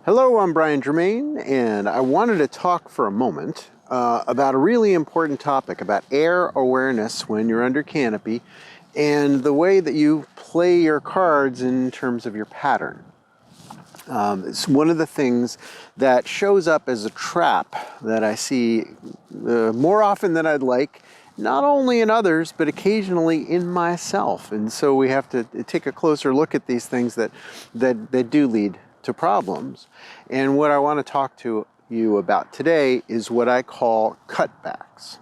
Hello, I'm Brian Germain, and I wanted to talk for a moment about a really important topic about air awareness when you're under canopy and the way that you play your cards in terms of your pattern. It's one of the things that shows up as a trap that I see more often than I'd like, not only in others, but occasionally in myself. And so we have to take a closer look at these things that do lead to problems. And what I want to talk to you about today is what I call cutbacks.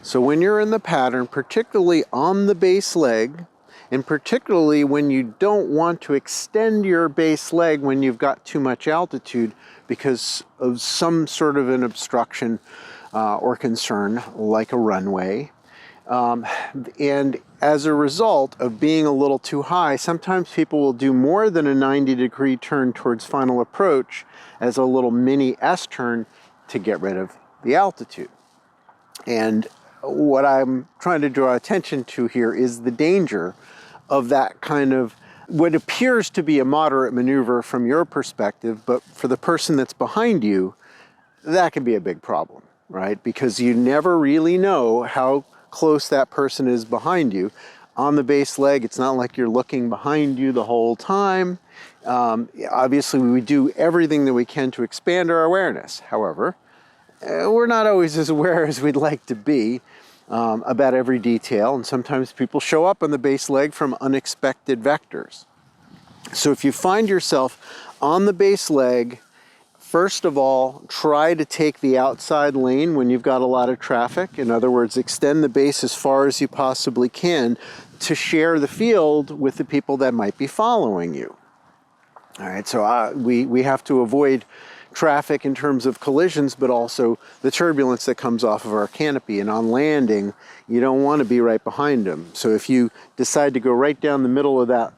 So when you're in the pattern, particularly on the base leg, and particularly when you don't want to extend your base leg when you've got too much altitude because of some sort of an obstruction or concern, like a runway. And as a result of being a little too high, sometimes people will do more than a 90-degree turn towards final approach as a little mini S-turn to get rid of the altitude. And what I'm trying to draw attention to here is the danger of that kind of what appears to be a moderate maneuver from your perspective, but for the person that's behind you, that can be a big problem, right? Because you never really know how close that person is behind you. On the base leg, it's not like you're looking behind you the whole time. Obviously, we do everything that we can to expand our awareness. However, we're not always as aware as we'd like to be about every detail, and sometimes people show up on the base leg from unexpected vectors. So if you find yourself on the base leg, first of all, try to take the outside lane when you've got a lot of traffic. In other words, extend the base as far as you possibly can to share the field with the people that might be following you. All right, so we have to avoid traffic in terms of collisions, but also the turbulence that comes off of our canopy. And on landing, you don't want to be right behind them. So if you decide to go right down the middle of that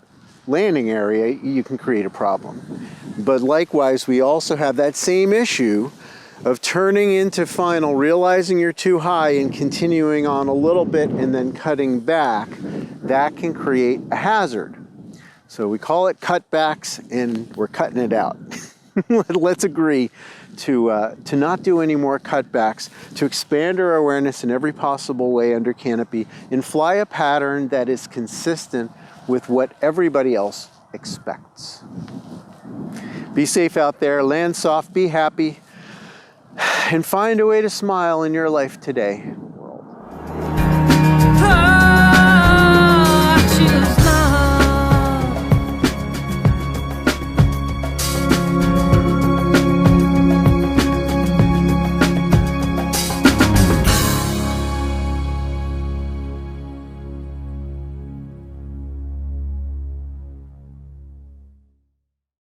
landing area, you can create a problem. But likewise, we also have that same issue of turning into final, realizing you're too high and continuing on a little bit and then cutting back. That can create a hazard. So we call it cutbacks, and we're cutting it out. Let's agree to not do any more cutbacks, to expand our awareness in every possible way under canopy, and fly a pattern that is consistent with what everybody else expects. Be safe out there, land soft, be happy, and find a way to smile in your life today.